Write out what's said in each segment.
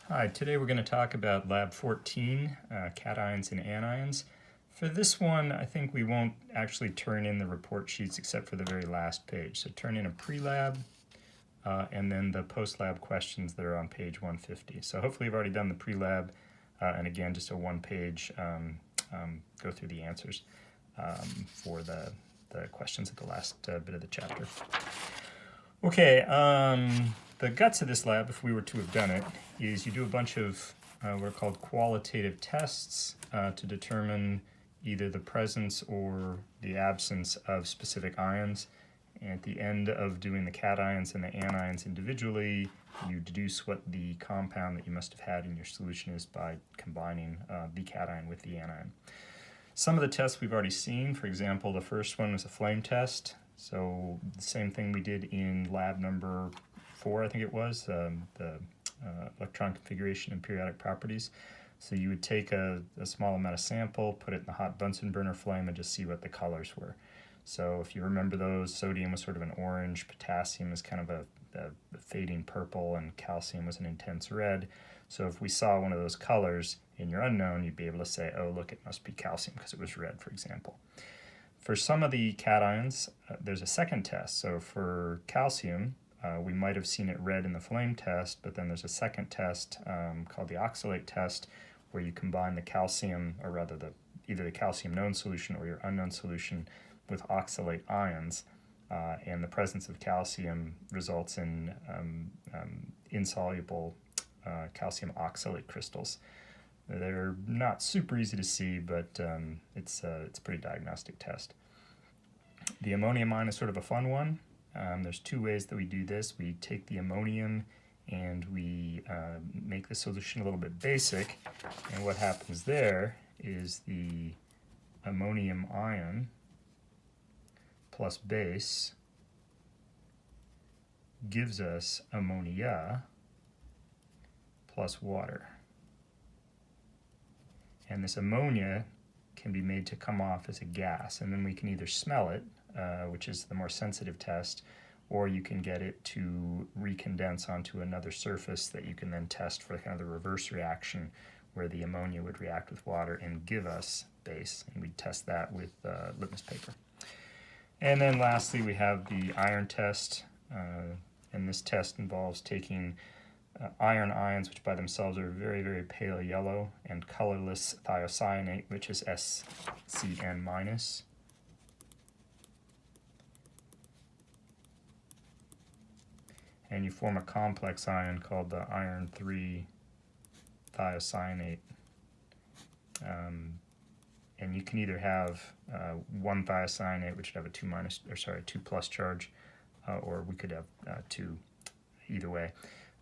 Hi, today we're going to talk about Lab 14, cations and anions. For this one, I think we won't actually turn in the report sheets except for the very last page. So turn in a pre-lab and then the post-lab questions that are on page 150. So hopefully you've already done the pre-lab, and again, just a one-page go through the answers for the questions at the last bit of the chapter. Okay, the guts of this lab, if we were to have done it, is you do a bunch of what are called qualitative tests to determine either the presence or the absence of specific ions. And at the end of doing the cations and the anions individually, you deduce what the compound that you must have had in your solution is by combining the cation with the anion. Some of the tests we've already seen. For example, the first one was a flame test. So the same thing we did in lab number 4, I think it was, the electron configuration and periodic properties. So you would take a small amount of sample, put it in the hot Bunsen burner flame, and just see what the colors were. So if you remember those, sodium was sort of an orange, potassium is kind of a fading purple, and calcium was an intense red. So if we saw one of those colors in your unknown, you'd be able to say, oh, look, it must be calcium because it was red, for example. For some of the cations, there's a second test. So for calcium, we might have seen it red in the flame test, but then there's a second test called the oxalate test, where you combine the calcium, or rather either the calcium known solution or your unknown solution, with oxalate ions, and the presence of calcium results in insoluble calcium oxalate crystals. They're not super easy to see, but it's a pretty diagnostic test. The ammonium ion is sort of a fun one. There's two ways that we do this. We take the ammonium and we make the solution a little bit basic, and what happens there is the ammonium ion plus base gives us ammonia plus water. And this ammonia can be made to come off as a gas, and then we can either smell it, which is the more sensitive test, or you can get it to recondense onto another surface that you can then test for kind of the reverse reaction, where the ammonia would react with water and give us base, and we test that with litmus paper. And then lastly, we have the iron test, and this test involves taking iron ions, which by themselves are very, very pale yellow, and colorless thiocyanate, which is SCN-. And you form a complex ion called the iron 3 thiocyanate. And you can either have one thiocyanate, which would have a 2 plus charge, or we could have 2, either way.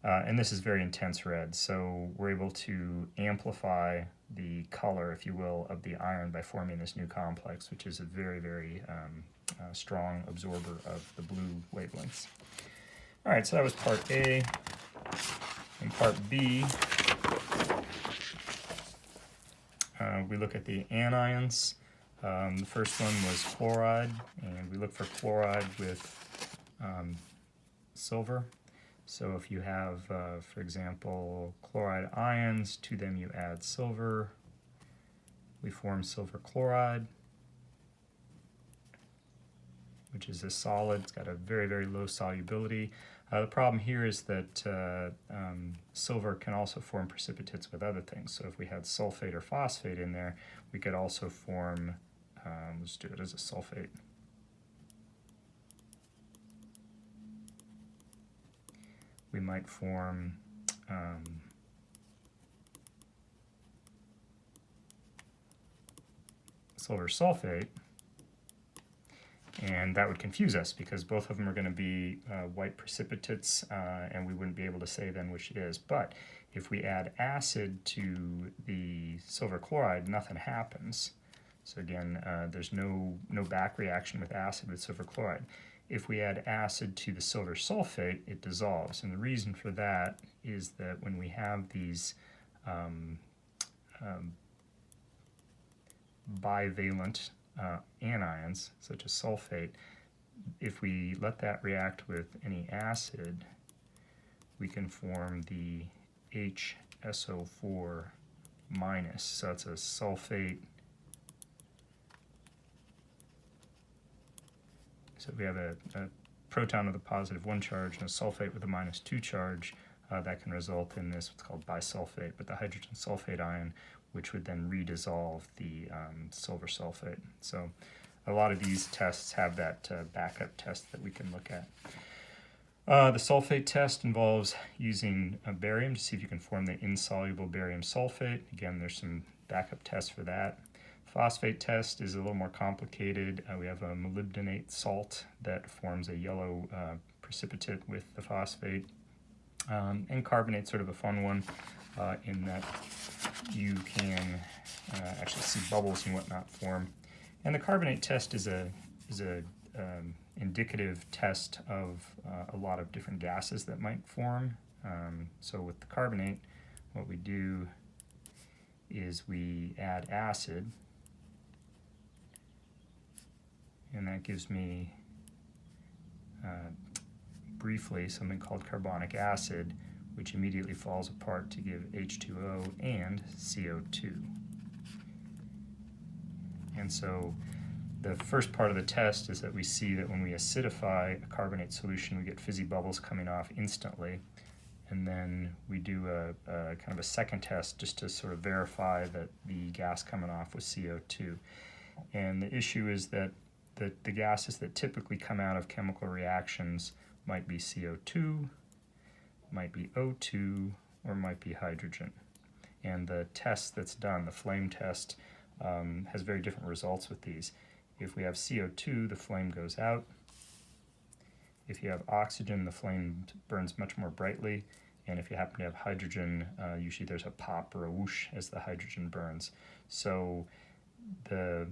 And this is very intense red, so we're able to amplify the color, if you will, of the iron by forming this new complex, which is a very, very strong absorber of the blue wavelengths. All right, so that was part A. In part B, we look at the anions. The first one was chloride, and we look for chloride with silver. So if you have, for example, chloride ions, to them you add silver, we form silver chloride, which is a solid. It's got a very, very low solubility. The problem here is that silver can also form precipitates with other things. So if we had sulfate or phosphate in there, we could also form, let's do it as a sulfate. We might form silver sulfate, and that would confuse us because both of them are going to be white precipitates, and we wouldn't be able to say then which it is. But if we add acid to the silver chloride, nothing happens. So again, there's no back reaction with acid with silver chloride. If we add acid to the silver sulfate, it dissolves. And the reason for that is that when we have these bivalent anions, such as sulfate, if we let that react with any acid, we can form the H SO4 minus. So it's a sulfate. So we have a proton with a positive 1 charge and a sulfate with a -2 charge. That can result in this what's called bisulfate with the hydrogen sulfate ion, which would then redissolve the silver sulfate. So a lot of these tests have that backup test that we can look at. The sulfate test involves using barium to see if you can form the insoluble barium sulfate. Again, there's some backup tests for that. Phosphate test is a little more complicated. We have a molybdenate salt that forms a yellow precipitate with the phosphate. And carbonate's sort of a fun one in that you can actually see bubbles and whatnot form. And the carbonate test is a indicative test of a lot of different gases that might form. So with the carbonate, what we do is we add acid, and that gives me briefly something called carbonic acid, which immediately falls apart to give H2O and CO2. And so the first part of the test is that we see that when we acidify a carbonate solution, we get fizzy bubbles coming off instantly. And then we do a kind of a second test just to sort of verify that the gas coming off was CO2. And the issue is that the gases that typically come out of chemical reactions might be CO2, might be O2, or might be hydrogen. And the test that's done, the flame test, has very different results with these. If we have CO2, the flame goes out. If you have oxygen, the flame burns much more brightly. And if you happen to have hydrogen, usually there's a pop or a whoosh as the hydrogen burns. So the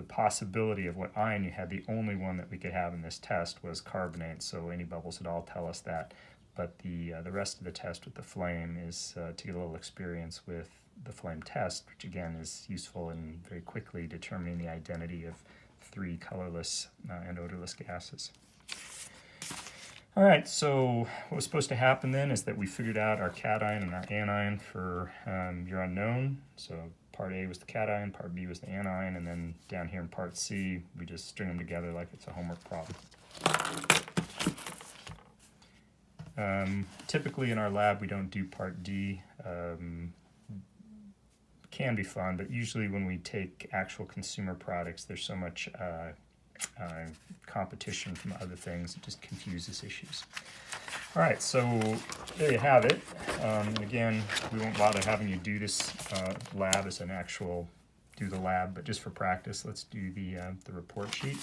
possibility of what ion you had, the only one that we could have in this test was carbonate, so any bubbles at all tell us that. But the rest of the test with the flame is to get a little experience with the flame test, which again is useful in very quickly determining the identity of 3 colorless and odorless gases. All right, so what was supposed to happen then is that we figured out our cation and our anion for your unknown. So part A was the cation, part B was the anion, and then down here in part C, we just string them together like it's a homework problem. Typically in our lab, we don't do part D. Can be fun, but usually when we take actual consumer products, there's so much competition from other things, it just confuses issues. All right, so there you have it. Again, we won't bother having you do this lab as an actual do the lab, but just for practice, let's do the report sheet.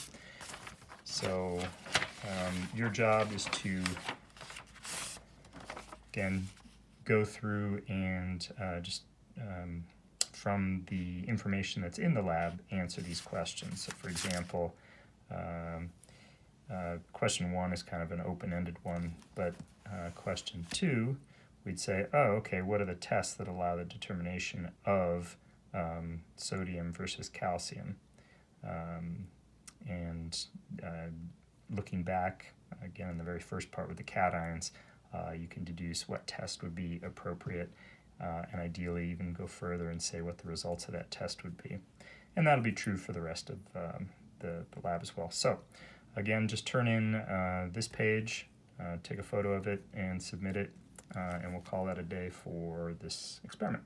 So your job is to, again, go through and from the information that's in the lab, answer these questions. So for example, question 1 is kind of an open-ended one, but question 2, we'd say, oh, okay, what are the tests that allow the determination of sodium versus calcium? And looking back, again, in the very first part with the cations, you can deduce what test would be appropriate, and ideally even go further and say what the results of that test would be. And that'll be true for the rest of the lab as well. So again, just turn in this page, take a photo of it and submit it, and we'll call that a day for this experiment.